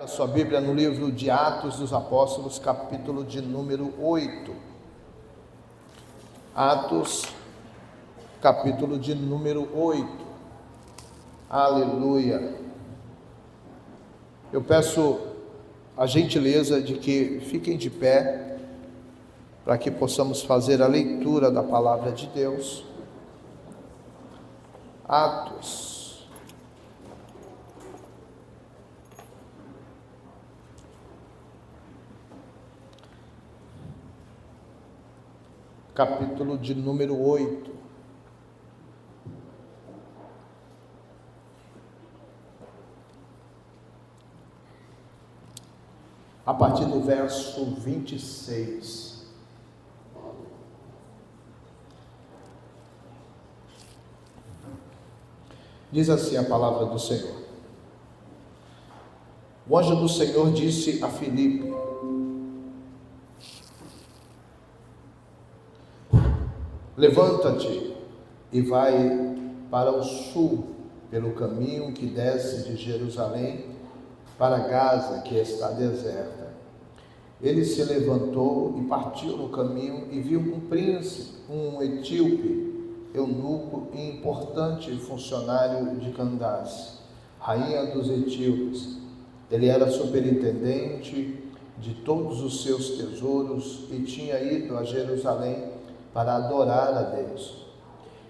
A sua Bíblia no livro de Atos dos Apóstolos, capítulo de número 8. Atos, capítulo de número 8. Aleluia. Eu peço a gentileza de que fiquem de pé, para que possamos fazer a leitura da palavra de Deus. Atos, capítulo de número 8. A partir do verso 26. Diz assim a palavra do Senhor. O anjo do Senhor disse a Filipe: levanta-te e vai para o sul, pelo caminho que desce de Jerusalém para Gaza, que está deserta. Ele se levantou e partiu no caminho e viu um príncipe, um etíope, eunuco e importante funcionário de Candace, rainha dos etíopes. Ele era superintendente de todos os seus tesouros e tinha ido a Jerusalém para adorar a Deus.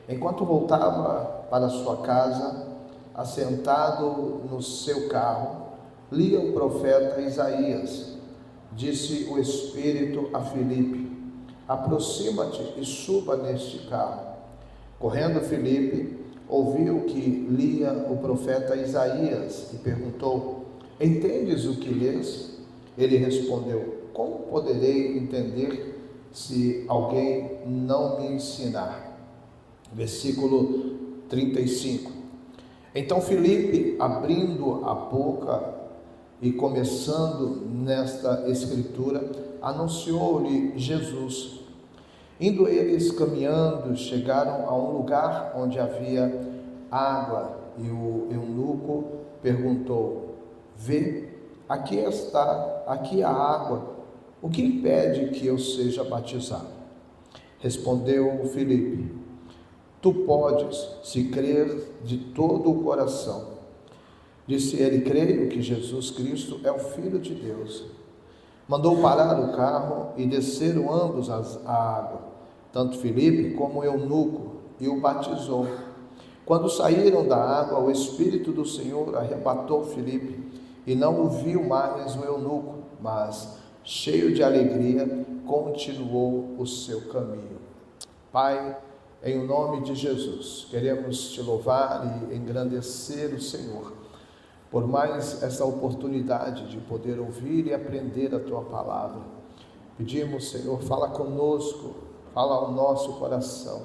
Enquanto voltava para sua casa, assentado no seu carro, lia o profeta Isaías. Disse o Espírito a Filipe: aproxima-te e suba neste carro. Correndo Filipe, ouviu que lia o profeta Isaías e perguntou: entendes o que lês? Ele respondeu: como poderei entender se alguém não me ensinar? Versículo 35. Então Filipe, abrindo a boca e começando nesta escritura, anunciou-lhe Jesus. Indo eles caminhando, chegaram a um lugar onde havia água, e o eunuco perguntou: vê, aqui a água, o que impede que eu seja batizado? Respondeu Filipe: tu podes, se crer de todo o coração. Disse ele: creio que Jesus Cristo é o Filho de Deus. Mandou parar o carro e desceram ambos à água, tanto Filipe como o eunuco, e o batizou. Quando saíram da água, o Espírito do Senhor arrebatou Filipe, e não o viu mais o eunuco, mas, cheio de alegria, continuou o seu caminho. Pai, em nome de Jesus, queremos te louvar e engrandecer o Senhor por mais essa oportunidade de poder ouvir e aprender a tua palavra. Pedimos, Senhor, fala conosco, fala ao nosso coração.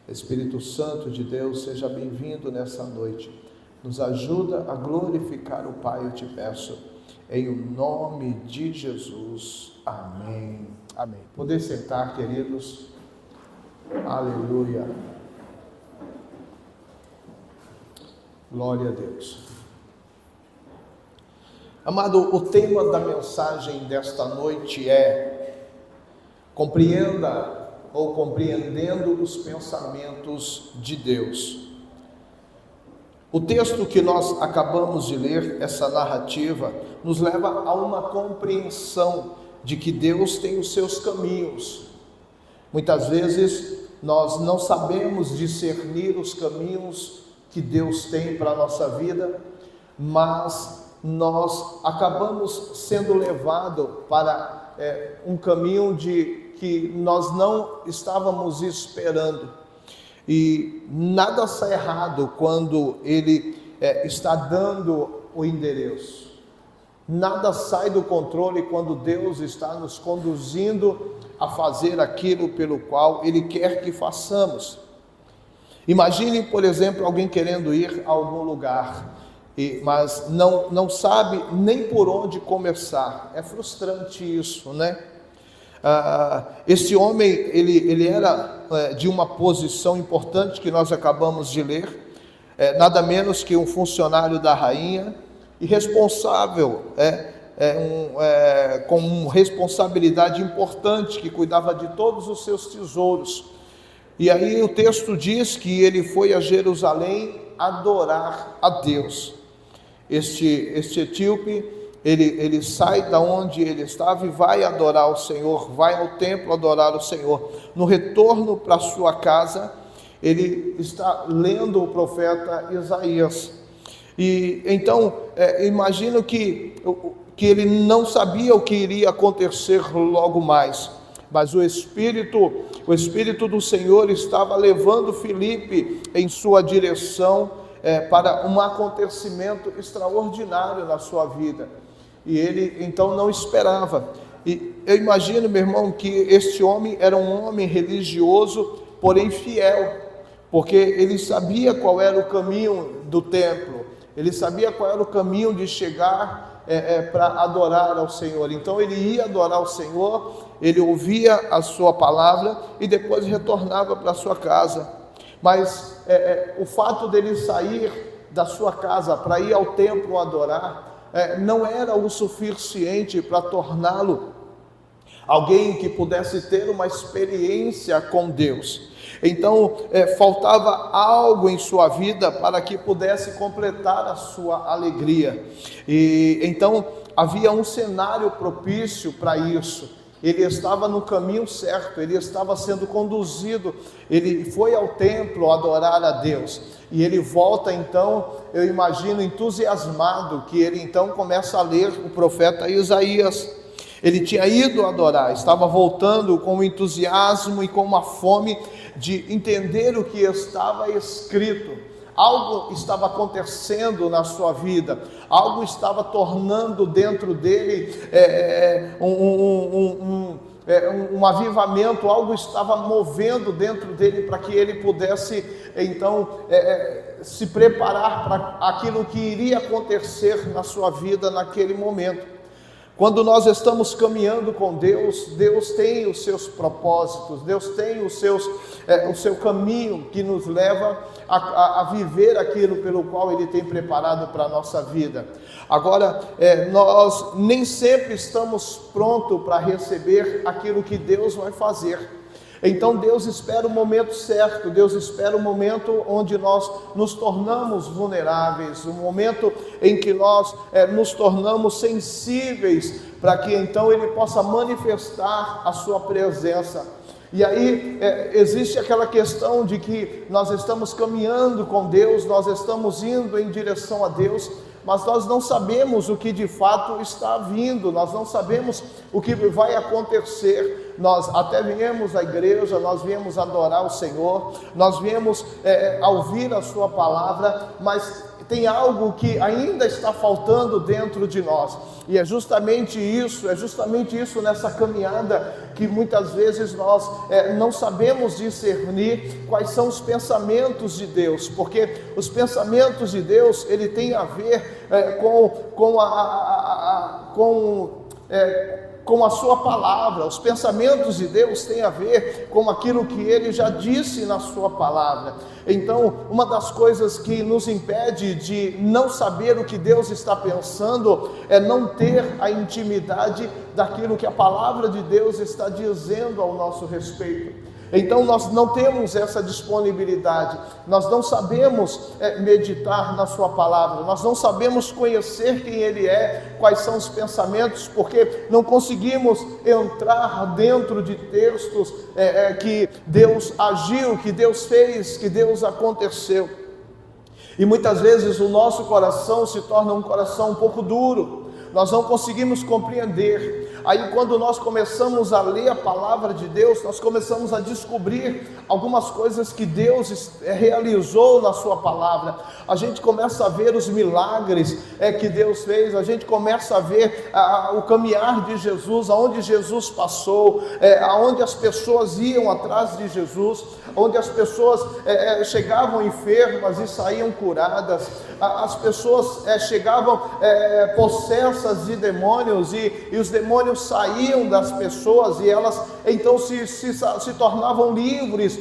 Espírito Santo de Deus, seja bem-vindo nessa noite. Nos ajuda a glorificar o Pai, eu te peço, em nome de Jesus. Amém. Amém. Poder sentar, queridos. Aleluia. Glória a Deus. Amado, o tema da mensagem desta noite é: compreenda ou compreendendo os pensamentos de Deus. O texto que nós acabamos de ler, essa narrativa, nos leva a uma compreensão de que Deus tem os seus caminhos. Muitas vezes nós não sabemos discernir os caminhos que Deus tem para a nossa vida, mas nós acabamos sendo levados para um caminho que nós não estávamos esperando. E nada sai errado quando Ele está dando o endereço. Nada sai do controle quando Deus está nos conduzindo a fazer aquilo pelo qual Ele quer que façamos. Imagine, por exemplo, alguém querendo ir a algum lugar, mas não sabe nem por onde começar. É frustrante isso, né? Esse homem, ele era de uma posição importante que nós acabamos de ler, nada menos que um funcionário da rainha, e responsável, com responsabilidade importante, que cuidava de todos os seus tesouros. E aí o texto diz que ele foi a Jerusalém adorar a Deus. Este etíope, ele sai da onde ele estava e vai adorar o Senhor, vai ao templo adorar o Senhor. No retorno para sua casa, ele está lendo o profeta Isaías. E então, imagino que ele não sabia o que iria acontecer logo mais, mas o Espírito do Senhor estava levando Filipe em sua direção para um acontecimento extraordinário na sua vida. E ele então não esperava. E eu imagino, meu irmão, que este homem era um homem religioso, porém fiel, porque ele sabia qual era o caminho do templo, ele sabia qual era o caminho de chegar para adorar ao Senhor. Então ele ia adorar o Senhor, ele ouvia a sua palavra e depois retornava para a sua casa. Mas o fato dele sair da sua casa para ir ao templo adorar, não era o suficiente para torná-lo alguém que pudesse ter uma experiência com Deus. Então faltava algo em sua vida para que pudesse completar a sua alegria. E então havia um cenário propício para isso. Ele estava no caminho certo, ele estava sendo conduzido, ele foi ao templo adorar a Deus, e ele volta então, eu imagino, entusiasmado, que ele então começa a ler o profeta Isaías. Ele tinha ido adorar, estava voltando com entusiasmo e com uma fome de entender o que estava escrito. Algo estava acontecendo na sua vida, algo estava tornando dentro dele um avivamento, algo estava movendo dentro dele para que ele pudesse então se preparar para aquilo que iria acontecer na sua vida naquele momento. Quando nós estamos caminhando com Deus, Deus tem os seus propósitos, Deus tem o seu caminho que nos leva a viver aquilo pelo qual Ele tem preparado para a nossa vida. Agora, nós nem sempre estamos prontos para receber aquilo que Deus vai fazer. Então Deus espera o momento certo, Deus espera o momento onde nós nos tornamos vulneráveis, o momento em que nós nos tornamos sensíveis, para que então Ele possa manifestar a sua presença. E aí existe aquela questão de que nós estamos caminhando com Deus, nós estamos indo em direção a Deus, mas nós não sabemos o que de fato está vindo, nós não sabemos o que vai acontecer. Nós até viemos à igreja, nós viemos adorar o Senhor, nós viemos ouvir a sua palavra, mas tem algo que ainda está faltando dentro de nós, e é justamente isso nessa caminhada, que muitas vezes nós não sabemos discernir quais são os pensamentos de Deus, porque os pensamentos de Deus, ele tem a ver com a sua palavra. Os pensamentos de Deus têm a ver com aquilo que Ele já disse na sua palavra. Então, uma das coisas que nos impede de não saber o que Deus está pensando é não ter a intimidade daquilo que a palavra de Deus está dizendo ao nosso respeito. Então nós não temos essa disponibilidade, nós não sabemos meditar na sua palavra, nós não sabemos conhecer quem Ele é, quais são os pensamentos, porque não conseguimos entrar dentro de textos que Deus agiu, que Deus fez, que Deus aconteceu. E muitas vezes o nosso coração se torna um coração um pouco duro, nós não conseguimos compreender. Aí quando nós começamos a ler a palavra de Deus, nós começamos a descobrir algumas coisas que Deus realizou na sua palavra. A gente começa a ver os milagres que Deus fez, a gente começa a ver o caminhar de Jesus, aonde Jesus passou, aonde as pessoas iam atrás de Jesus, onde as pessoas chegavam enfermas e saíam curadas, as pessoas chegavam possessas de demônios e os demônios saíam das pessoas e elas então se tornavam livres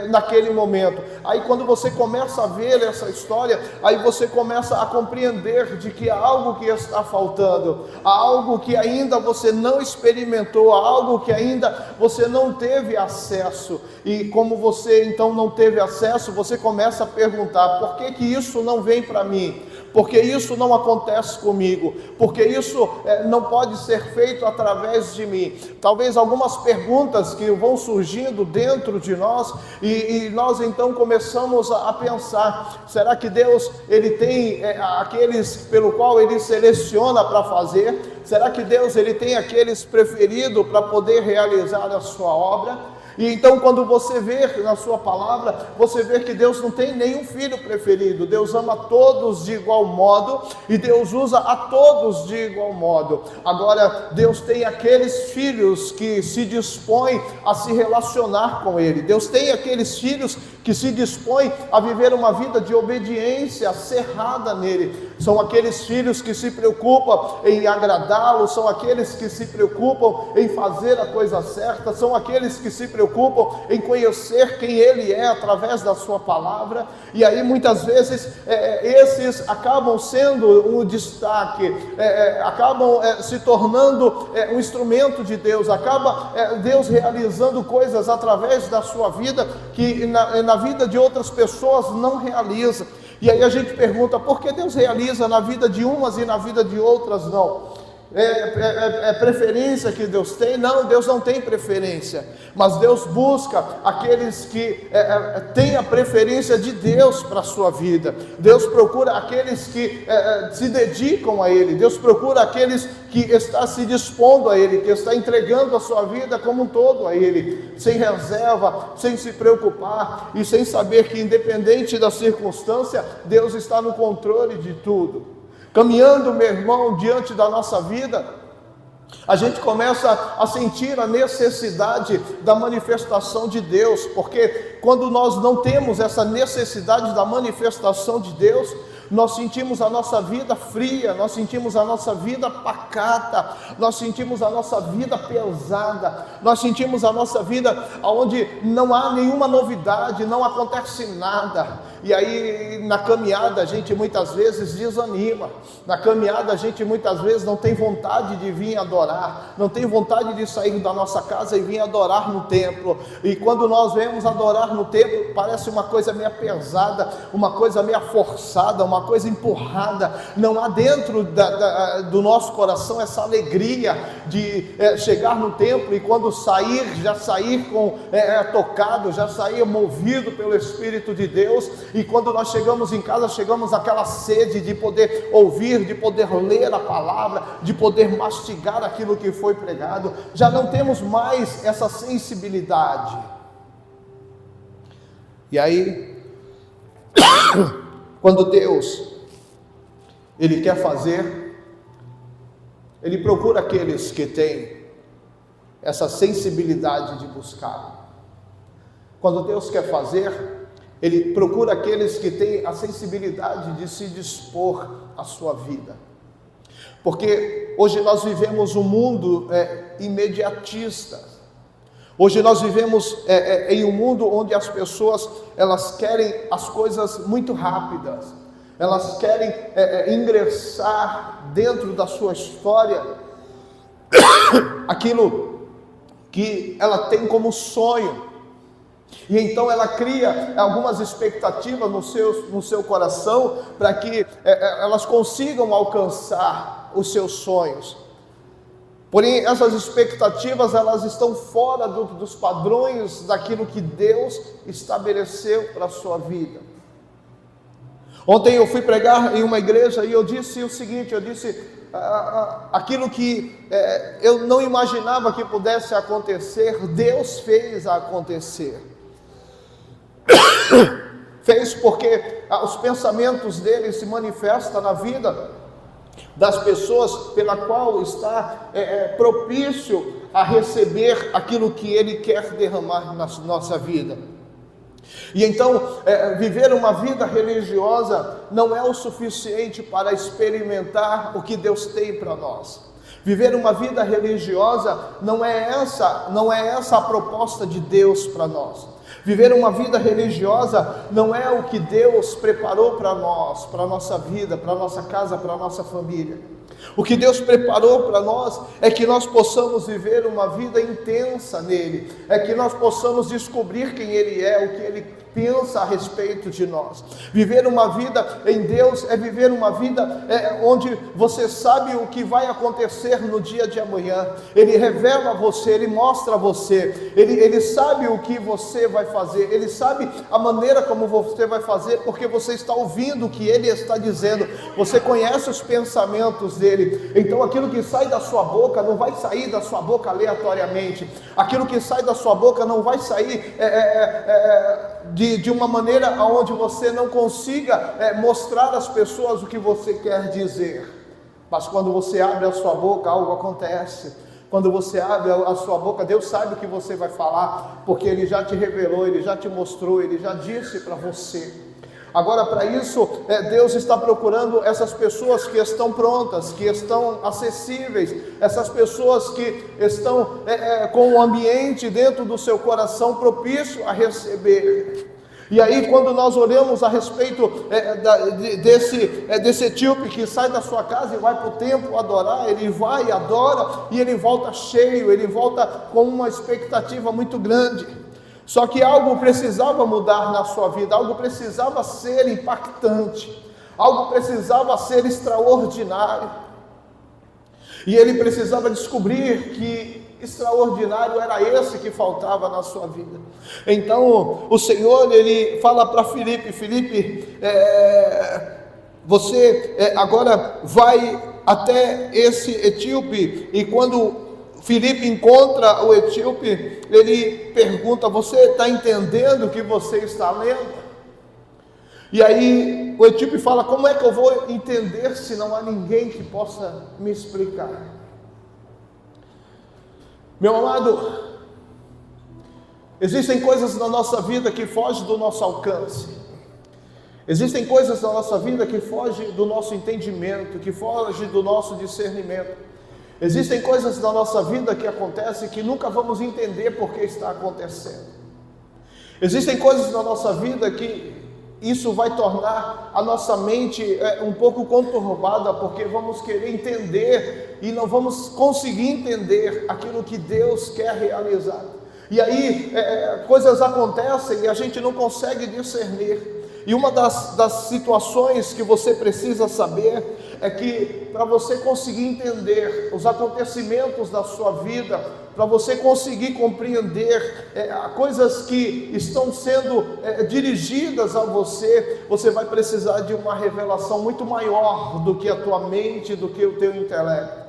naquele momento. Aí quando você começa a ver essa história, aí você começa a compreender de que há algo que está faltando, há algo que ainda você não experimentou, há algo que ainda você não teve acesso. E como você então não teve acesso, você começa a perguntar: por que isso não vem para mim? Porque isso não acontece comigo, porque isso não pode ser feito através de mim. Talvez algumas perguntas que vão surgindo dentro de nós, e nós então começamos a pensar: será que Deus ele tem aqueles pelo qual ele seleciona para fazer? Será que Deus ele tem aqueles preferidos para poder realizar a sua obra? E então quando você vê na sua palavra, você vê que Deus não tem nenhum filho preferido. Deus ama todos de igual modo e Deus usa a todos de igual modo. Agora, Deus tem aqueles filhos que se dispõem a se relacionar com Ele. Deus tem aqueles filhos que se dispõem a viver uma vida de obediência cerrada nele. São aqueles filhos que se preocupam em agradá-lo, são aqueles que se preocupam em fazer a coisa certa, são aqueles que se preocupam em conhecer quem Ele é através da sua palavra. E aí muitas vezes esses acabam sendo um destaque, acabam se tornando um instrumento de Deus, acaba Deus realizando coisas através da sua vida que na vida de outras pessoas não realiza. E aí a gente pergunta: por que Deus realiza na vida de umas e na vida de outras não? É preferência que Deus tem? Não, Deus não tem preferência, mas Deus busca aqueles que têm a preferência de Deus para a sua vida. Deus procura aqueles que se dedicam a Ele. Deus procura aqueles que está se dispondo a Ele, que está entregando a sua vida como um todo a Ele, sem reserva, sem se preocupar e sem saber que, independente da circunstância, Deus está no controle de tudo. Caminhando, meu irmão, diante da nossa vida, a gente começa a sentir a necessidade da manifestação de Deus, porque quando nós não temos essa necessidade da manifestação de Deus, nós sentimos a nossa vida fria, nós sentimos a nossa vida pacata, nós sentimos a nossa vida pesada, nós sentimos a nossa vida onde não há nenhuma novidade, não acontece nada. E aí na caminhada a gente muitas vezes desanima, na caminhada a gente muitas vezes não tem vontade de vir adorar, não tem vontade de sair da nossa casa e vir adorar no templo. E quando nós vemos adorar no templo, parece uma coisa meio pesada, uma coisa meio forçada, uma coisa empurrada. Não há dentro do nosso coração essa alegria de chegar no templo e quando sair, já sair tocado, já sair movido pelo Espírito de Deus. E quando nós chegamos em casa, chegamos àquela sede de poder ouvir, de poder ler a palavra, de poder mastigar aquilo que foi pregado. Já não temos mais essa sensibilidade. E aí, quando Deus, Ele quer fazer, Ele procura aqueles que têm essa sensibilidade de buscar. Quando Deus quer fazer, Ele procura aqueles que têm a sensibilidade de se dispor à sua vida. Porque hoje nós vivemos um mundo imediatista. Hoje nós vivemos em um mundo onde as pessoas, elas querem as coisas muito rápidas. Elas querem ingressar dentro da sua história aquilo que ela tem como sonho. E então ela cria algumas expectativas no seu coração para que elas consigam alcançar os seus sonhos. Porém, essas expectativas, elas estão fora dos padrões daquilo que Deus estabeleceu para a sua vida. Ontem eu fui pregar em uma igreja e eu disse o seguinte, aquilo que eu não imaginava que pudesse acontecer, Deus fez acontecer. Fez porque os pensamentos dele se manifestam na vida das pessoas pela qual está propício a receber aquilo que ele quer derramar na nossa vida. E então, viver uma vida religiosa não é o suficiente para experimentar o que Deus tem para nós. Viver uma vida religiosa não é essa a proposta de Deus para nós. Viver uma vida religiosa não é o que Deus preparou para nós, para a nossa vida, para a nossa casa, para a nossa família. O que Deus preparou para nós é que nós possamos viver uma vida intensa nele, é que nós possamos descobrir quem Ele é, o que Ele pensa a respeito de nós. Viver uma vida em Deus é viver uma vida onde você sabe o que vai acontecer no dia de amanhã. Ele revela a você, Ele mostra a você, Ele sabe o que você vai fazer, Ele sabe a maneira como você vai fazer, porque você está ouvindo o que Ele está dizendo, você conhece os pensamentos dEle. Então aquilo que sai da sua boca não vai sair da sua boca aleatoriamente, aquilo que sai da sua boca não vai sair de uma maneira onde você não consiga mostrar às pessoas o que você quer dizer. Mas quando você abre a sua boca, algo acontece. Quando você abre a sua boca, Deus sabe o que você vai falar, porque Ele já te revelou, Ele já te mostrou, Ele já disse para você. Agora, para isso, Deus está procurando essas pessoas que estão prontas, que estão acessíveis, essas pessoas que estão com o ambiente dentro do seu coração propício a receber. E aí, quando nós olhamos a respeito desse etíope que sai da sua casa e vai para o templo adorar, ele vai, adora e ele volta cheio, ele volta com uma expectativa muito grande. Só que algo precisava mudar na sua vida, algo precisava ser impactante, algo precisava ser extraordinário. E ele precisava descobrir que extraordinário era esse que faltava na sua vida. Então o Senhor, Ele fala para Filipe: Filipe, você agora vai até esse etíope. E quando Filipe encontra o etíope, ele pergunta: você está entendendo o que você está lendo? E aí o etíope fala: como é que eu vou entender se não há ninguém que possa me explicar? Meu amado, existem coisas na nossa vida que fogem do nosso alcance. Existem coisas na nossa vida que fogem do nosso entendimento, que fogem do nosso discernimento. Existem coisas na nossa vida que acontecem que nunca vamos entender por que está acontecendo. Existem coisas na nossa vida que isso vai tornar a nossa mente um pouco conturbada, porque vamos querer entender e não vamos conseguir entender aquilo que Deus quer realizar. E aí coisas acontecem e a gente não consegue discernir. E uma das situações que você precisa saber é que para você conseguir entender os acontecimentos da sua vida, para você conseguir compreender coisas que estão sendo dirigidas a você, você vai precisar de uma revelação muito maior do que a tua mente, do que o teu intelecto.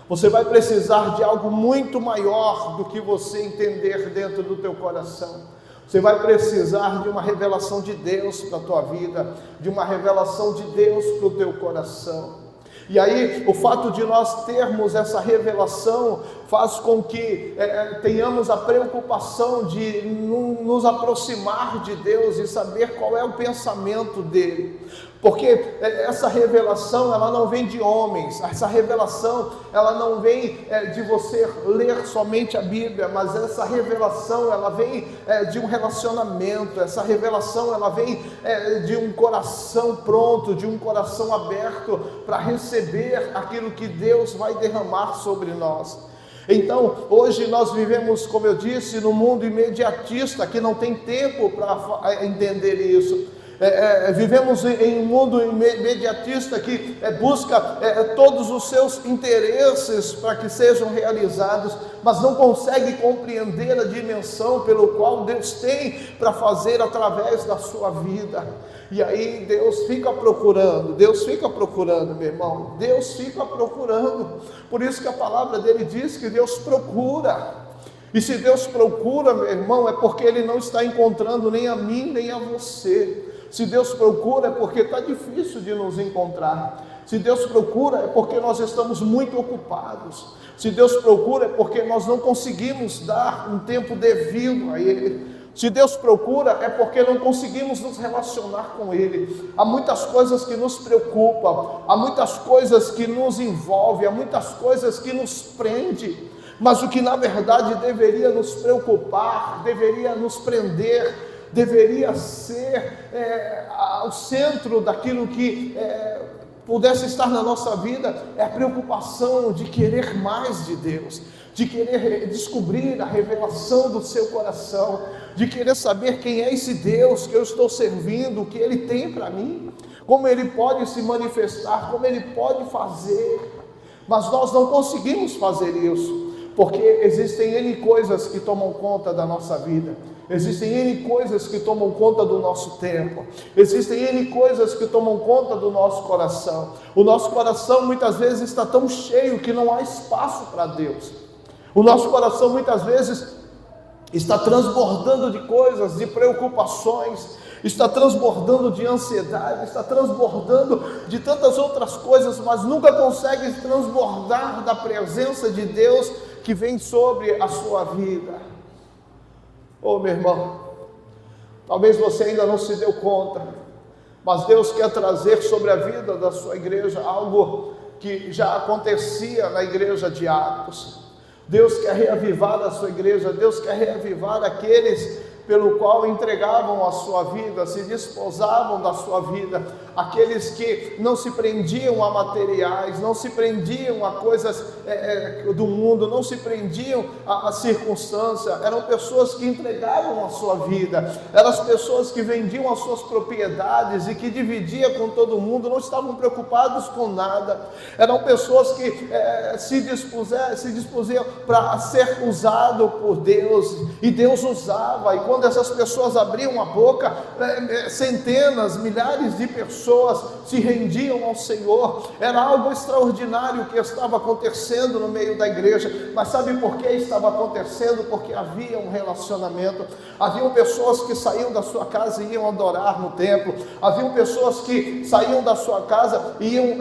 Você vai precisar de algo muito maior do que você entender dentro do teu coração. Você vai precisar de uma revelação de Deus para a tua vida, de uma revelação de Deus para o teu coração. E aí, o fato de nós termos essa revelação faz com que tenhamos a preocupação de nos aproximar de Deus e saber qual é o pensamento dEle. Porque essa revelação, ela não vem de homens, essa revelação, ela não vem de você ler somente a Bíblia, mas essa revelação, ela vem de um relacionamento, essa revelação, ela vem de um coração pronto, de um coração aberto para receber aquilo que Deus vai derramar sobre nós. Então, hoje nós vivemos, como eu disse, num mundo imediatista, que não tem tempo para entender isso. Vivemos em um mundo imediatista que busca todos os seus interesses para que sejam realizados, mas não consegue compreender a dimensão pelo qual Deus tem para fazer através da sua vida. E aí Deus fica procurando, meu irmão, Deus fica procurando. Por isso que a palavra dele diz que Deus procura. E se Deus procura, meu irmão, é porque Ele não está encontrando nem a mim, nem a você. Se Deus procura é porque está difícil de nos encontrar. Se Deus procura é porque nós estamos muito ocupados. Se Deus procura é porque nós não conseguimos dar um tempo devido a Ele. Se Deus procura, é porque não conseguimos nos relacionar com Ele. Há muitas coisas que nos preocupam, há muitas coisas que nos envolvem, há muitas coisas que nos prendem. Mas o que na verdade deveria nos preocupar, deveria nos prender, deveria ser o centro daquilo que pudesse estar na nossa vida, é a preocupação de querer mais de Deus, de querer descobrir a revelação do seu coração, de querer saber quem é esse Deus que eu estou servindo, o que Ele tem para mim, como Ele pode se manifestar, como Ele pode fazer. Mas nós não conseguimos fazer isso, porque existem N coisas que tomam conta da nossa vida, existem N coisas que tomam conta do nosso tempo, existem N coisas que tomam conta do nosso coração. O nosso coração muitas vezes está tão cheio que não há espaço para Deus. O nosso coração muitas vezes está transbordando de coisas, de preocupações, está transbordando de ansiedade, está transbordando de tantas outras coisas, mas nunca consegue transbordar da presença de Deus que vem sobre a sua vida. Oh, meu irmão, talvez você ainda não se deu conta, mas Deus quer trazer sobre a vida da sua igreja algo que já acontecia na igreja de Atos. Deus quer reavivar a sua igreja, Deus quer reavivar aqueles pelo qual entregavam a sua vida, se desposavam da sua vida, aqueles que não se prendiam a materiais, não se prendiam a coisas do mundo, não se prendiam a circunstância, eram pessoas que entregavam a sua vida, eram as pessoas que vendiam as suas propriedades e que dividiam com todo mundo, não estavam preocupados com nada, eram pessoas que se dispuseram para ser usado por Deus, e Deus usava, e quando essas pessoas abriam a boca, centenas, milhares de pessoas se rendiam ao Senhor. Era algo extraordinário que estava acontecendo no meio da igreja. Mas sabe por que estava acontecendo? Porque havia um relacionamento. Haviam pessoas que saíam da sua casa e iam adorar no templo. Haviam pessoas que saíam da sua casa e iam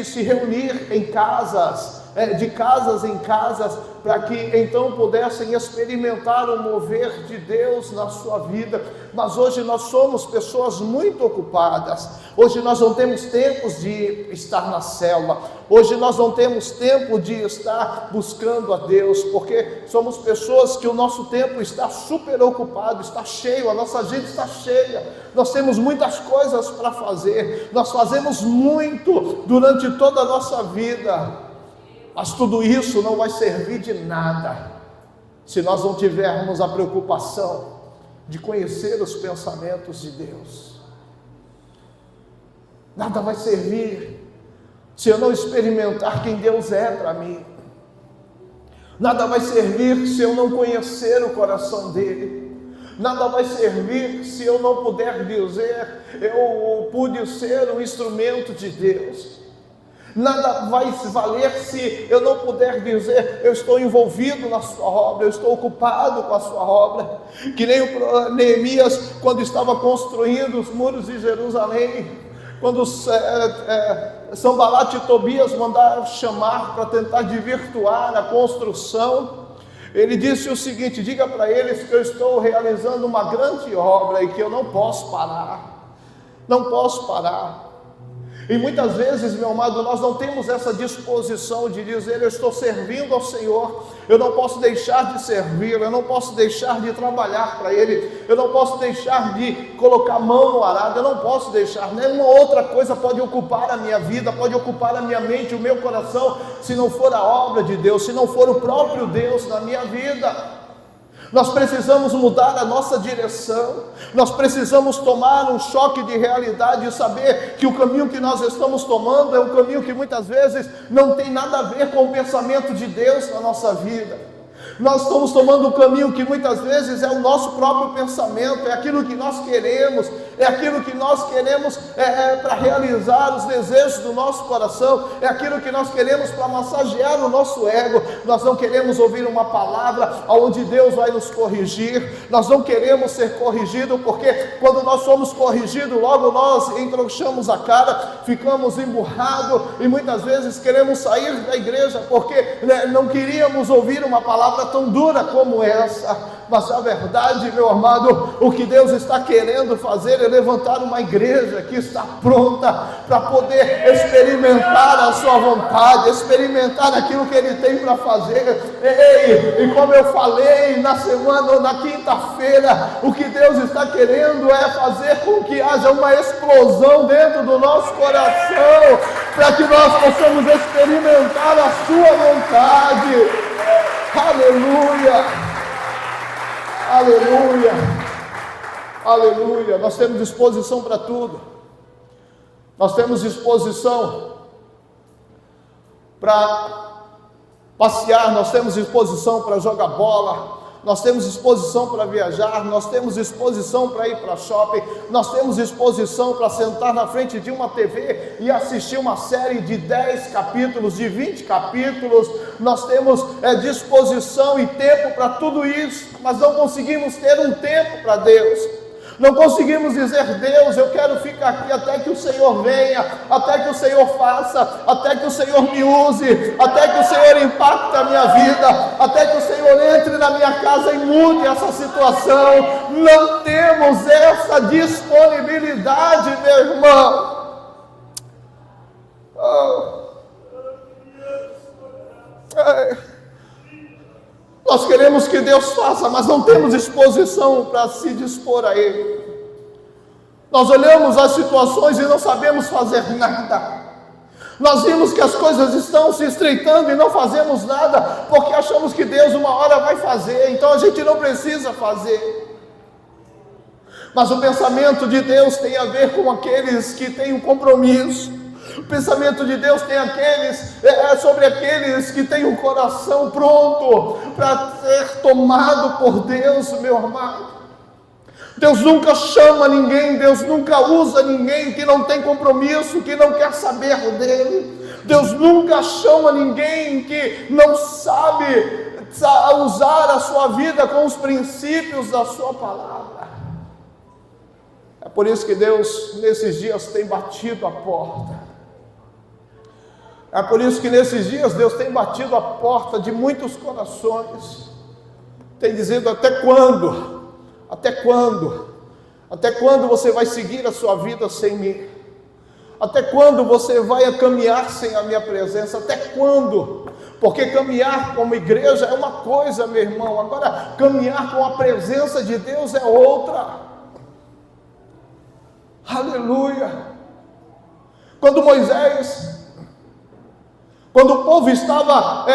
se reunir em casas, de casas em casas, para que então pudessem experimentar o mover de Deus na sua vida. Mas hoje nós somos pessoas muito ocupadas, hoje nós não temos tempo de estar na célula, hoje nós não temos tempo de estar buscando a Deus, porque somos pessoas que o nosso tempo está super ocupado, está cheio, a nossa agenda está cheia, nós temos muitas coisas para fazer, nós fazemos muito durante toda a nossa vida. Mas tudo isso não vai servir de nada se nós não tivermos a preocupação de conhecer os pensamentos de Deus. Nada vai servir se eu não experimentar quem Deus é para mim. Nada vai servir se eu não conhecer o coração dele. Nada vai servir se eu não puder dizer, eu pude ser um instrumento de Deus. Nada vai valer se eu não puder dizer, eu estou envolvido na sua obra, eu estou ocupado com a sua obra. Que nem o Neemias, quando estava construindo os muros de Jerusalém, quando Sanbalat e Tobias mandaram chamar para tentar desvirtuar a construção, ele disse o seguinte: diga para eles que eu estou realizando uma grande obra e que eu não posso parar, não posso parar. E muitas vezes, meu amado, nós não temos essa disposição de dizer, eu estou servindo ao Senhor, eu não posso deixar de servir, eu não posso deixar de trabalhar para Ele, eu não posso deixar de colocar a mão no arado, eu não posso deixar, nenhuma outra coisa pode ocupar a minha vida, pode ocupar a minha mente, o meu coração, se não for a obra de Deus, se não for o próprio Deus na minha vida. Nós precisamos mudar a nossa direção, nós precisamos tomar um choque de realidade e saber que o caminho que nós estamos tomando é um caminho que muitas vezes não tem nada a ver com o pensamento de Deus na nossa vida. Nós estamos tomando um caminho que muitas vezes é o nosso próprio pensamento, é aquilo que nós queremos, para realizar os desejos do nosso coração, é aquilo que nós queremos para massagear o nosso ego. Nós não queremos ouvir uma palavra onde Deus vai nos corrigir, nós não queremos ser corrigidos, porque quando nós somos corrigidos, logo nós entrouxamos a cara, ficamos emburrados e muitas vezes queremos sair da igreja porque não queríamos ouvir uma palavra tão dura como essa. Mas a verdade, meu amado, o que Deus está querendo fazer é levantar uma igreja que está pronta para poder experimentar a sua vontade, experimentar aquilo que Ele tem para fazer. E como eu falei na semana ou na quinta-feira, o que Deus está querendo é fazer com que haja uma explosão dentro do nosso coração, para que nós possamos experimentar a sua vontade. Aleluia! Aleluia, aleluia. Nós temos disposição para tudo. Nós temos disposição para passear, nós temos disposição para jogar bola, nós temos disposição para viajar, nós temos disposição para ir para shopping, nós temos disposição para sentar na frente de uma TV e assistir uma série de 10 capítulos, de 20 capítulos. Nós temos disposição e tempo para tudo isso, mas não conseguimos ter um tempo para Deus. Não conseguimos dizer: Deus, eu quero ficar aqui até que o Senhor venha, até que o Senhor faça, até que o Senhor me use, até que o Senhor impacte a minha vida, até que o Senhor entre na minha casa e mude essa situação. Não temos essa disponibilidade, meu irmão. Nós queremos que Deus faça, mas não temos disposição para se dispor a Ele. Nós olhamos as situações e não sabemos fazer nada. Nós vimos que as coisas estão se estreitando e não fazemos nada, porque achamos que Deus uma hora vai fazer, então a gente não precisa fazer. Mas o pensamento de Deus tem a ver com aqueles que têm um compromisso. O pensamento de Deus tem sobre aqueles que têm um coração pronto para ser tomado por Deus, meu amado. Deus nunca chama ninguém, Deus nunca usa ninguém que não tem compromisso, que não quer saber dele. Deus nunca chama ninguém que não sabe usar a sua vida com os princípios da sua palavra. É por isso que Deus nesses dias tem batido a porta. É por isso que nesses dias Deus tem batido a porta de muitos corações, tem dizendo: até quando? Até quando? Até quando você vai seguir a sua vida sem mim? Até quando você vai caminhar sem a minha presença? Até quando? Porque caminhar como igreja é uma coisa, meu irmão, agora caminhar com a presença de Deus é outra. Aleluia! Quando o povo estava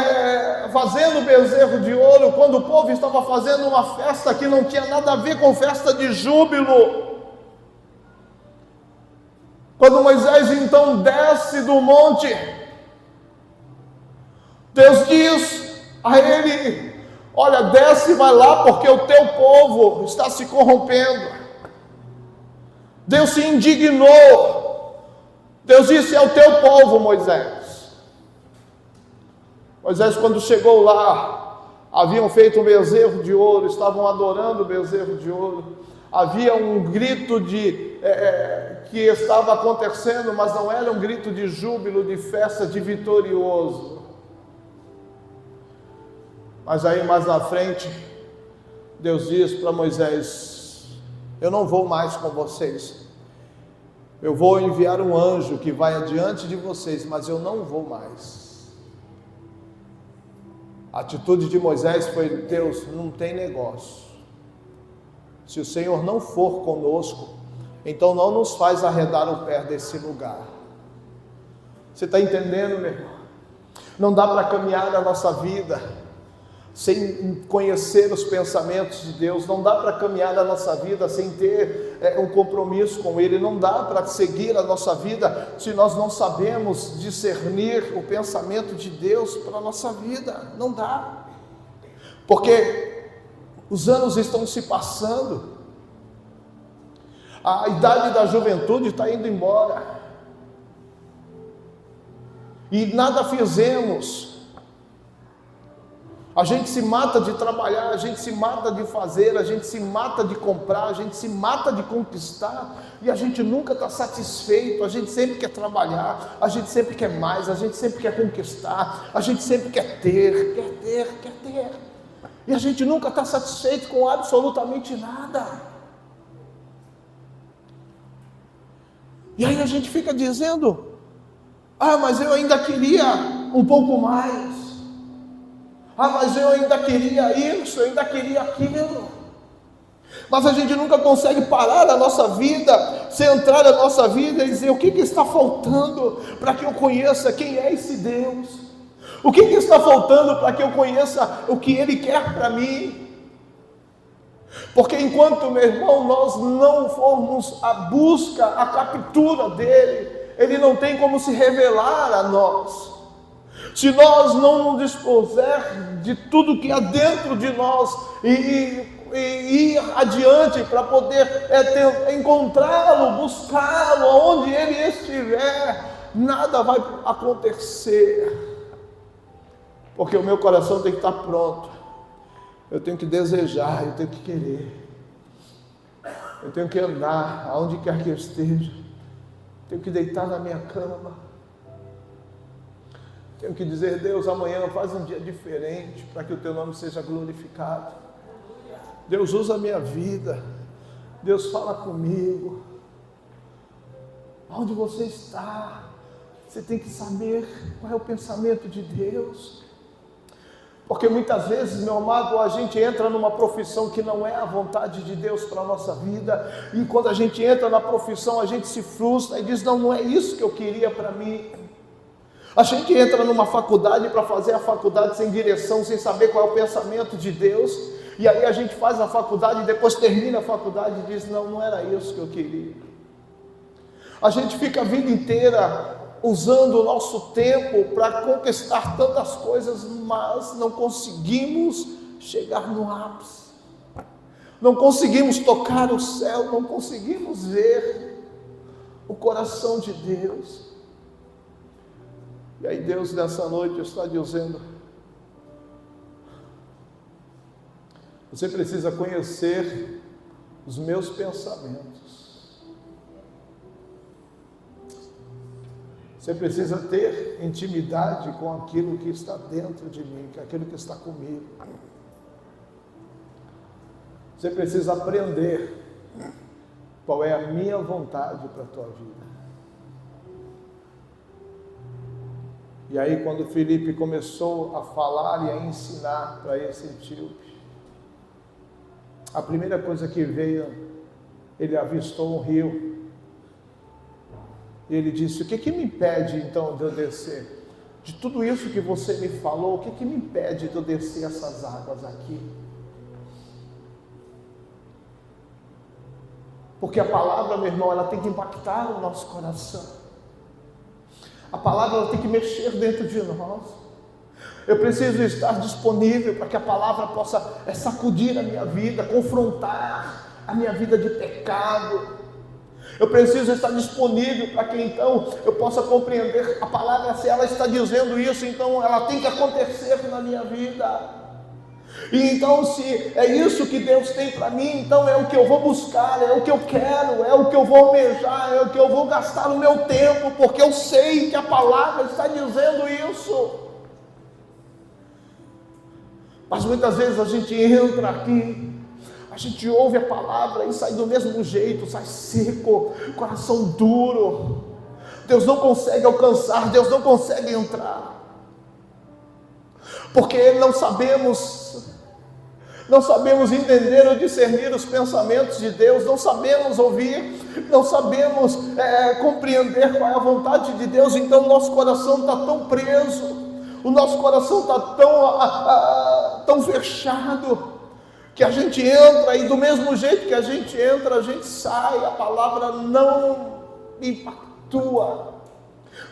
fazendo bezerro de ouro, quando o povo estava fazendo uma festa que não tinha nada a ver com festa de júbilo, quando Moisés então desce do monte, Deus diz a ele: olha, desce e vai lá, porque o teu povo está se corrompendo. Deus se indignou. Deus disse: é o teu povo, Moisés. Moisés, quando chegou lá, haviam feito um bezerro de ouro, estavam adorando o bezerro de ouro, havia um grito que estava acontecendo, mas não era um grito de júbilo, de festa, de vitorioso. Mas aí mais na frente, Deus diz para Moisés: eu não vou mais com vocês, eu vou enviar um anjo que vai adiante de vocês, mas eu não vou mais. A atitude de Moisés foi: Deus, não tem negócio. Se o Senhor não for conosco, então não nos faz arredar o pé desse lugar. Você está entendendo, meu irmão? Não dá para caminhar a nossa vida sem conhecer os pensamentos de Deus. Não dá para caminhar a nossa vida sem ter um compromisso com Ele. Não dá para seguir a nossa vida se nós não sabemos discernir o pensamento de Deus para a nossa vida. Não dá, porque os anos estão se passando, a idade da juventude está indo embora, e nada fizemos. A gente se mata de trabalhar, a gente se mata de fazer, a gente se mata de comprar, a gente se mata de conquistar, e a gente nunca está satisfeito. A gente sempre quer trabalhar, a gente sempre quer mais, a gente sempre quer conquistar, a gente sempre quer ter. E a gente nunca está satisfeito com absolutamente nada. E aí a gente fica dizendo, mas eu ainda queria um pouco mais. Mas eu ainda queria isso, eu ainda queria aquilo. Mas a gente nunca consegue parar a nossa vida, centrar a nossa vida e dizer o que está faltando para que eu conheça quem é esse Deus. O que está faltando para que eu conheça o que Ele quer para mim? Porque enquanto, meu irmão, nós não formos à busca, à captura dEle, Ele não tem como se revelar a nós. Se nós não nos dispuser de tudo que há dentro de nós e ir adiante para poder encontrá-lo, buscá-lo, onde Ele estiver, nada vai acontecer. Porque o meu coração tem que estar pronto, eu tenho que desejar, eu tenho que querer, eu tenho que andar aonde quer que eu esteja, tenho que deitar na minha cama, tenho que dizer, Deus, amanhã faz um dia diferente, para que o Teu nome seja glorificado. Deus, usa a minha vida, Deus, fala comigo, aonde você está, você tem que saber qual é o pensamento de Deus. Porque muitas vezes, meu amado, a gente entra numa profissão que não é a vontade de Deus para a nossa vida, e quando a gente entra na profissão, a gente se frustra e diz, não é isso que eu queria para mim. A gente entra numa faculdade para fazer a faculdade sem direção, sem saber qual é o pensamento de Deus, e aí a gente faz a faculdade e depois termina a faculdade e diz, não era isso que eu queria. A gente fica a vida inteira usando o nosso tempo para conquistar tantas coisas, mas não conseguimos chegar no ápice, não conseguimos tocar o céu, não conseguimos ver o coração de Deus. E aí Deus nessa noite está dizendo, você precisa conhecer os meus pensamentos. Você precisa ter intimidade com aquilo que está dentro de mim, com aquilo que está comigo. Você precisa aprender qual é a minha vontade para a tua vida. E aí quando Filipe começou a falar e a ensinar para esse etíope, a primeira coisa que veio, ele avistou um rio. E ele disse, o que me impede então de eu descer? De tudo isso que você me falou, o que me impede de eu descer essas águas aqui? Porque a palavra, meu irmão, ela tem que impactar o nosso coração. A palavra ela tem que mexer dentro de nós. Eu preciso estar disponível para que a palavra possa sacudir a minha vida, confrontar a minha vida de pecado. Eu preciso estar disponível para que então eu possa compreender a palavra, se ela está dizendo isso, então ela tem que acontecer na minha vida. E então se é isso que Deus tem para mim, então é o que eu vou buscar, é o que eu quero, é o que eu vou almejar, é o que eu vou gastar o meu tempo, porque eu sei que a palavra está dizendo isso. Mas muitas vezes a gente entra aqui, a gente ouve a palavra e sai do mesmo jeito, sai seco, coração duro. Deus não consegue alcançar, Deus não consegue entrar. Porque não sabemos entender ou discernir os pensamentos de Deus, não sabemos ouvir, não sabemos compreender qual é a vontade de Deus, então o nosso coração está tão preso, o nosso coração está tão fechado, que a gente entra e do mesmo jeito que a gente entra, a gente sai, a palavra não impactua.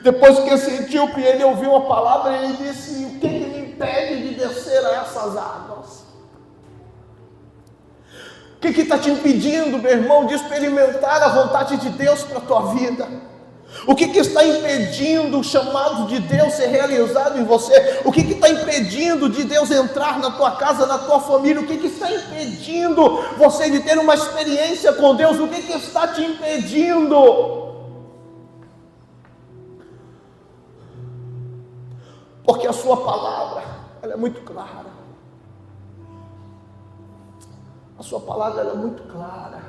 Depois que esse etíope, ele ouviu a palavra, ele disse, o que me impede de descer a essas águas? O que está te impedindo, meu irmão, de experimentar a vontade de Deus para a tua vida? O que está impedindo o chamado de Deus ser realizado em você? O que está impedindo de Deus entrar na tua casa, na tua família? O que está impedindo você de ter uma experiência com Deus? O que está te impedindo? Porque a sua palavra, ela é muito clara. A sua palavra ela é muito clara.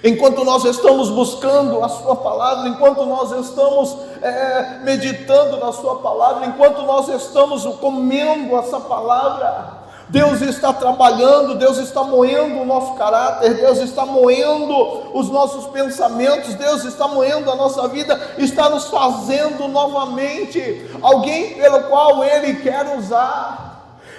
Enquanto nós estamos buscando a sua palavra, enquanto nós estamos meditando na sua palavra, enquanto nós estamos comendo essa palavra, Deus está trabalhando, Deus está moendo o nosso caráter, Deus está moendo os nossos pensamentos, Deus está moendo a nossa vida, está nos fazendo novamente alguém pelo qual Ele quer usar.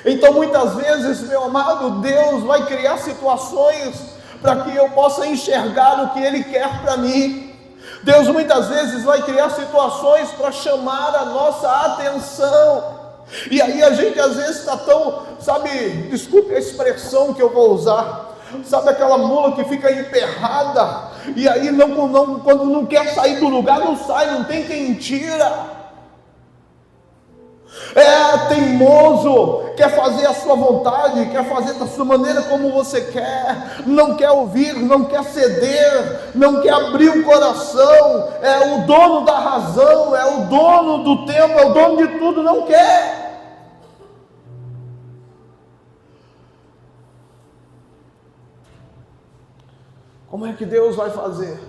Então muitas vezes, meu amado, Deus vai criar situações para que eu possa enxergar o que Ele quer para mim. Deus muitas vezes vai criar situações para chamar a nossa atenção. E aí a gente às vezes está tão, desculpe a expressão que eu vou usar, aquela mula que fica emperrada, e aí quando não quer sair do lugar, não sai, não tem quem tira. É teimoso, quer fazer a sua vontade, quer fazer da sua maneira como você quer, não quer ouvir, não quer ceder, não quer abrir o coração, é o dono da razão, é o dono do tempo, é o dono de tudo, não quer. Como é que Deus vai fazer?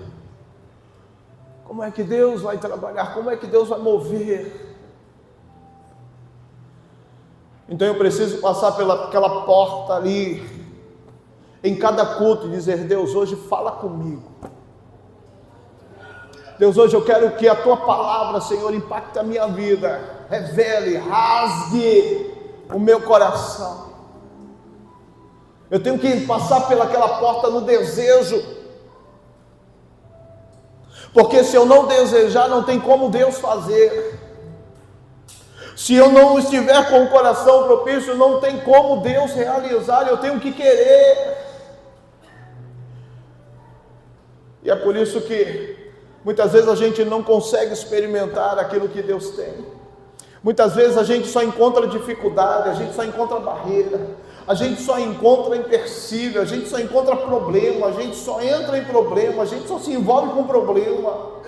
Como é que Deus vai trabalhar? Como é que Deus vai mover? Então eu preciso passar pelaquela porta ali, em cada culto, e dizer: Deus, hoje fala comigo. Deus, hoje eu quero que a Tua palavra, Senhor, impacte a minha vida, revele, rasgue o meu coração. Eu tenho que passar pelaquela porta no desejo, porque se eu não desejar, não tem como Deus fazer. Se eu não estiver com o coração propício, não tem como Deus realizar, eu tenho que querer. E é por isso que muitas vezes a gente não consegue experimentar aquilo que Deus tem. Muitas vezes a gente só encontra dificuldade, a gente só encontra barreira, a gente só encontra impossível, a gente só encontra problema, a gente só entra em problema, a gente só se envolve com problema.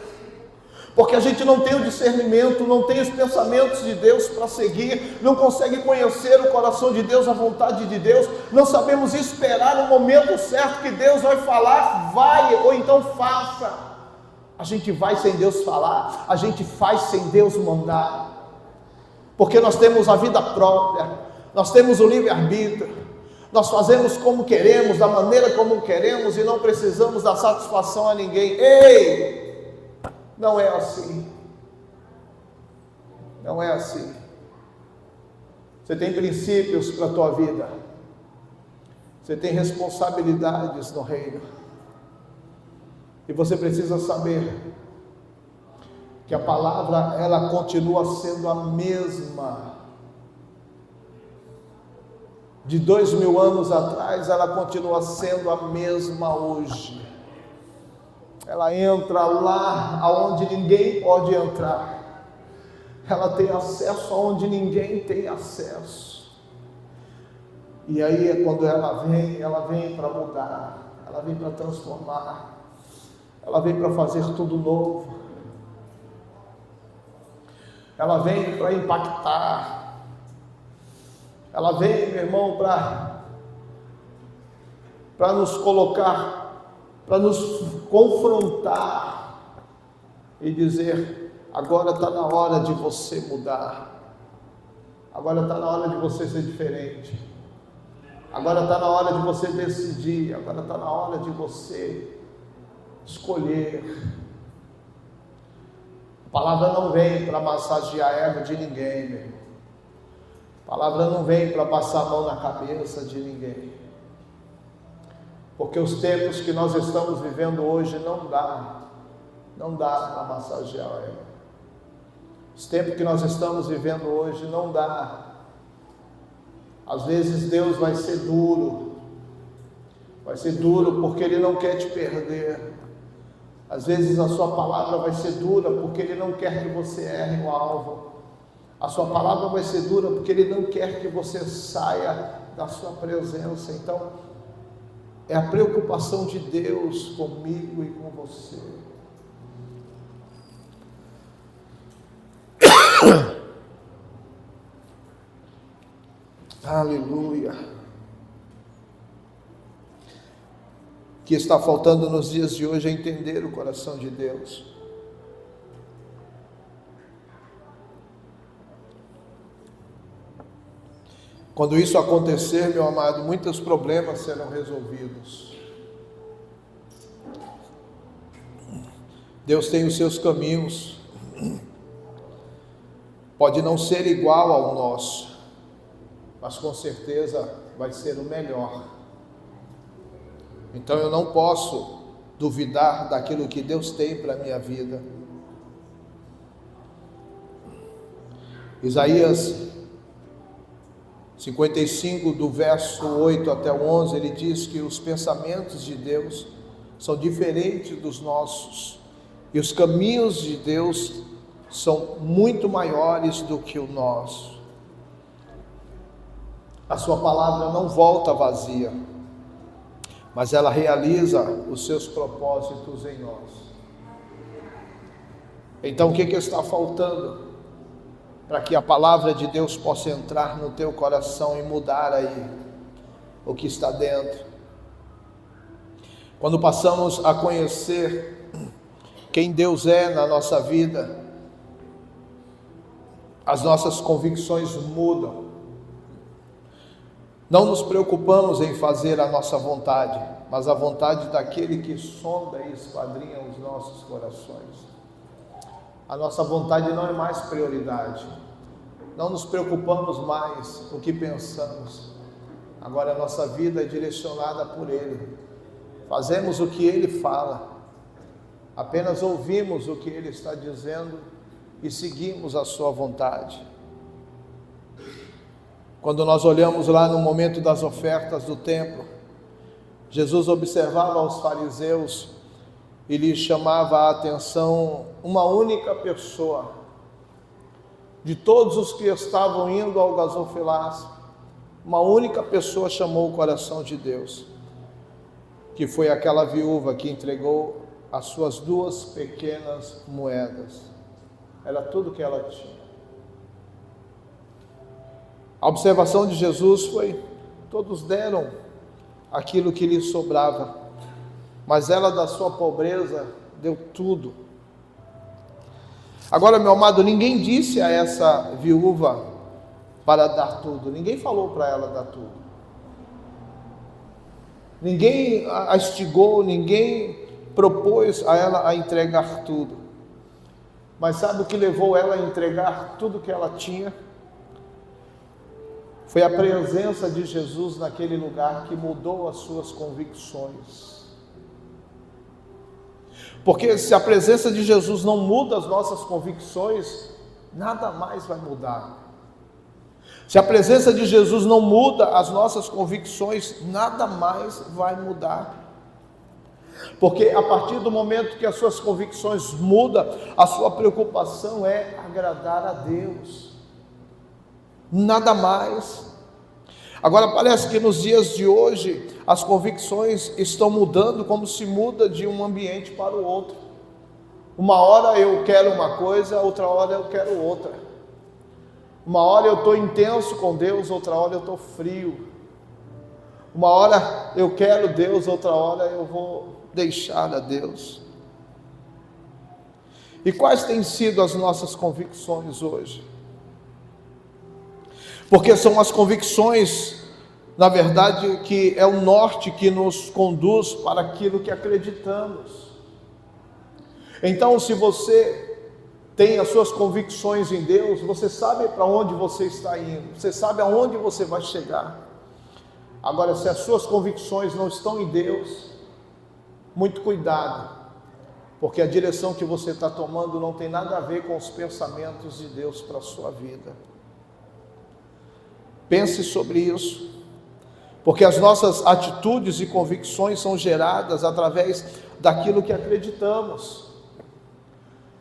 Porque a gente não tem o discernimento, não tem os pensamentos de Deus para seguir, não consegue conhecer o coração de Deus, a vontade de Deus, não sabemos esperar o momento certo que Deus vai falar, vai, ou então faça. A gente vai sem Deus falar, a gente faz sem Deus mandar, porque nós temos a vida própria, nós temos o livre-arbítrio, nós fazemos como queremos, da maneira como queremos, e não precisamos dar satisfação a ninguém. Ei! Não é assim. Não é assim. Você tem princípios para a tua vida. Você tem responsabilidades no reino. E você precisa saber que a palavra, ela continua sendo a mesma. De 2000 anos atrás, ela continua sendo a mesma hoje. Ela entra lá aonde ninguém pode entrar. Ela tem acesso aonde ninguém tem acesso. E aí é quando ela vem para mudar, ela vem para transformar, ela vem para fazer tudo novo. Ela vem para impactar. Ela vem, meu irmão, para nos colocar, para nos confrontar e dizer: agora está na hora de você mudar, agora está na hora de você ser diferente, agora está na hora de você decidir, agora está na hora de você escolher. A palavra não vem para massagear a ego de ninguém, meu irmão. A palavra não vem para passar a mão na cabeça de ninguém. Porque os tempos que nós estamos vivendo hoje não dá para massagear a ego. Os tempos que nós estamos vivendo hoje não dá. Às vezes Deus vai ser duro porque Ele não quer te perder. Às vezes a sua palavra vai ser dura porque Ele não quer que você erre o alvo. A sua palavra vai ser dura porque Ele não quer que você saia da sua presença. Então, é a preocupação de Deus comigo e com você. Aleluia. que está faltando nos dias de hoje é entender o coração de Deus. Quando isso acontecer, meu amado, muitos problemas serão resolvidos. Deus tem os seus caminhos. Pode não ser igual ao nosso, mas com certeza vai ser o melhor. Então eu não posso duvidar daquilo que Deus tem para a minha vida. Isaías 55, do verso 8 até o 11, ele diz que os pensamentos de Deus são diferentes dos nossos, e os caminhos de Deus são muito maiores do que o nosso. A sua palavra não volta vazia, mas ela realiza os seus propósitos em nós. Então o que está faltando para que a palavra de Deus possa entrar no teu coração e mudar aí o que está dentro? Quando passamos a conhecer quem Deus é na nossa vida, as nossas convicções mudam. Não nos preocupamos em fazer a nossa vontade, mas a vontade daquele que sonda e esquadrinha os nossos corações. A nossa vontade não é mais prioridade. Não nos preocupamos mais com o que pensamos. Agora a nossa vida é direcionada por Ele. Fazemos o que Ele fala. Apenas ouvimos o que Ele está dizendo e seguimos a sua vontade. Quando nós olhamos lá no momento das ofertas do templo, Jesus observava os fariseus e lhes chamava a atenção uma única pessoa. De todos os que estavam indo ao gasofilácio, uma única pessoa chamou o coração de Deus, que foi aquela viúva que entregou as suas 2 pequenas moedas. Era tudo que ela tinha. A observação de Jesus foi: todos deram aquilo que lhes sobrava, mas ela da sua pobreza deu tudo. Agora, meu amado, ninguém disse a essa viúva para dar tudo, ninguém falou para ela dar tudo, ninguém a instigou, ninguém propôs a ela a entregar tudo. Mas sabe o que levou ela a entregar tudo que ela tinha? Foi a presença de Jesus naquele lugar que mudou as suas convicções. Porque se a presença de Jesus não muda as nossas convicções, nada mais vai mudar. Se a presença de Jesus não muda as nossas convicções, nada mais vai mudar. Porque a partir do momento que as suas convicções mudam, a sua preocupação é agradar a Deus. Nada mais. Agora parece que nos dias de hoje as convicções estão mudando como se muda de um ambiente para o outro. Uma hora eu quero uma coisa, outra hora eu quero outra. Uma hora eu estou intenso com Deus, outra hora eu estou frio. Uma hora eu quero Deus, outra hora eu vou deixar a Deus. E quais têm sido as nossas convicções hoje? Porque são as convicções, na verdade, que é o norte que nos conduz para aquilo que acreditamos. Então, se você tem as suas convicções em Deus, você sabe para onde você está indo, você sabe aonde você vai chegar. Agora, se as suas convicções não estão em Deus, muito cuidado, porque a direção que você está tomando não tem nada a ver com os pensamentos de Deus para a sua vida. Pense sobre isso, porque as nossas atitudes e convicções são geradas através daquilo que acreditamos.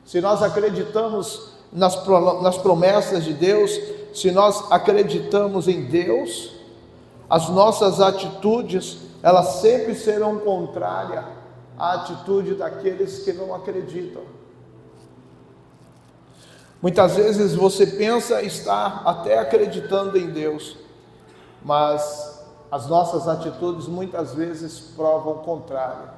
Se nós acreditamos nas promessas de Deus, se nós acreditamos em Deus, as nossas atitudes, elas sempre serão contrárias à atitude daqueles que não acreditam. Muitas vezes você pensa estar até acreditando em Deus, mas as nossas atitudes muitas vezes provam o contrário.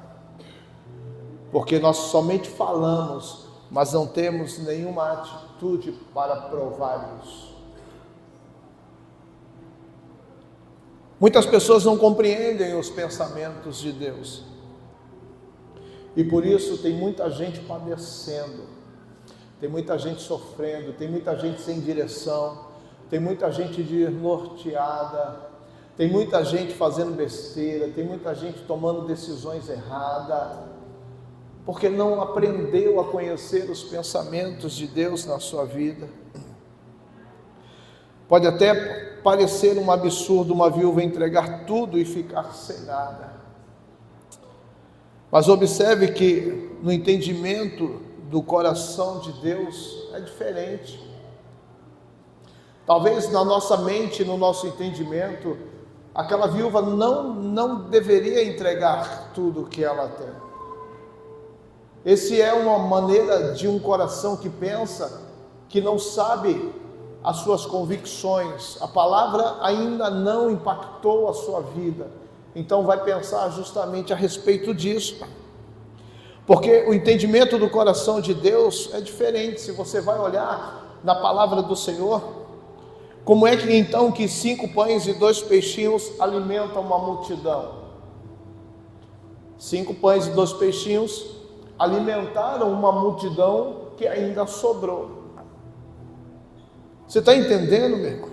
Porque nós somente falamos, mas não temos nenhuma atitude para provar isso. Muitas pessoas não compreendem os pensamentos de Deus. E por isso tem muita gente padecendo, tem muita gente sofrendo, tem muita gente sem direção, tem muita gente desnorteada, tem muita gente fazendo besteira, tem muita gente tomando decisões erradas, porque não aprendeu a conhecer os pensamentos de Deus na sua vida. Pode até parecer um absurdo uma viúva entregar tudo e ficar sem nada. Mas observe que no entendimento do coração de Deus é diferente. Talvez na nossa mente, no nosso entendimento, aquela viúva não deveria entregar tudo o que ela tem. Esse é uma maneira de um coração que pensa, que não sabe as suas convicções. A palavra ainda não impactou a sua vida. Então vai pensar justamente a respeito disso. Porque o entendimento do coração de Deus é diferente. Se você vai olhar na palavra do Senhor, como é que então que 5 pães e 2 peixinhos alimentam uma multidão? 5 pães e 2 peixinhos alimentaram uma multidão que ainda sobrou. Você está entendendo, meu irmão?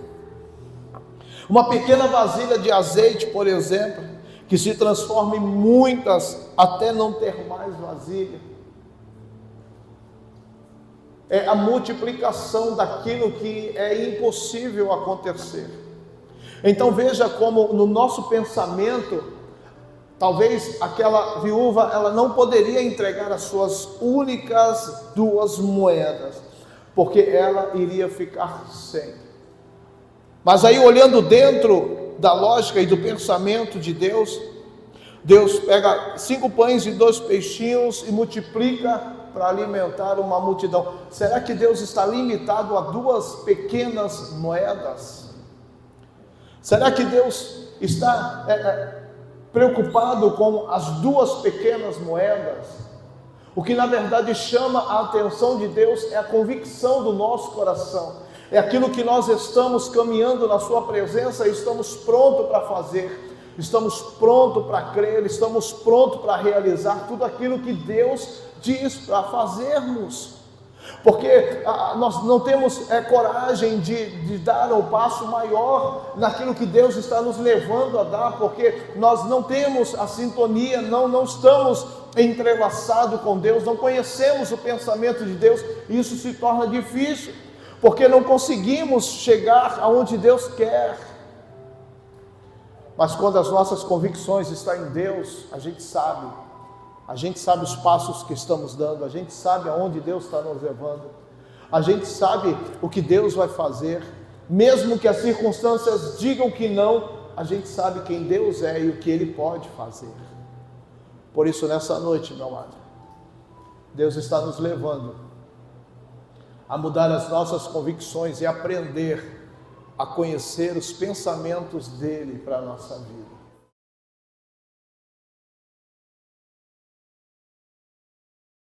Uma pequena vasilha de azeite, por exemplo, que se transforma em muitas, até não ter mais vasilha. É a multiplicação daquilo que é impossível acontecer. Então veja como no nosso pensamento, talvez aquela viúva, ela não poderia entregar as suas únicas 2 moedas, porque ela iria ficar sem. Mas aí, olhando dentro da lógica e do pensamento de Deus, Deus pega 5 pães e 2 peixinhos e multiplica para alimentar uma multidão. Será que Deus está limitado a 2 pequenas moedas? Será que Deus está preocupado com as 2 pequenas moedas? O que na verdade chama a atenção de Deus é a convicção do nosso coração. É aquilo que nós estamos caminhando na sua presença e estamos prontos para fazer. Estamos prontos para crer, estamos prontos para realizar tudo aquilo que Deus diz para fazermos. Porque nós não temos coragem de dar o passo maior naquilo que Deus está nos levando a dar, porque nós não temos a sintonia, não estamos entrelaçados com Deus, não conhecemos o pensamento de Deus, e isso se torna difícil, porque não conseguimos chegar aonde Deus quer. Mas quando as nossas convicções estão em Deus, a gente sabe os passos que estamos dando, a gente sabe aonde Deus está nos levando, a gente sabe o que Deus vai fazer, mesmo que as circunstâncias digam que não, a gente sabe quem Deus é e o que Ele pode fazer. Por isso, nessa noite, meu amado, Deus está nos levando a mudar as nossas convicções e aprender a conhecer os pensamentos dEle para a nossa vida.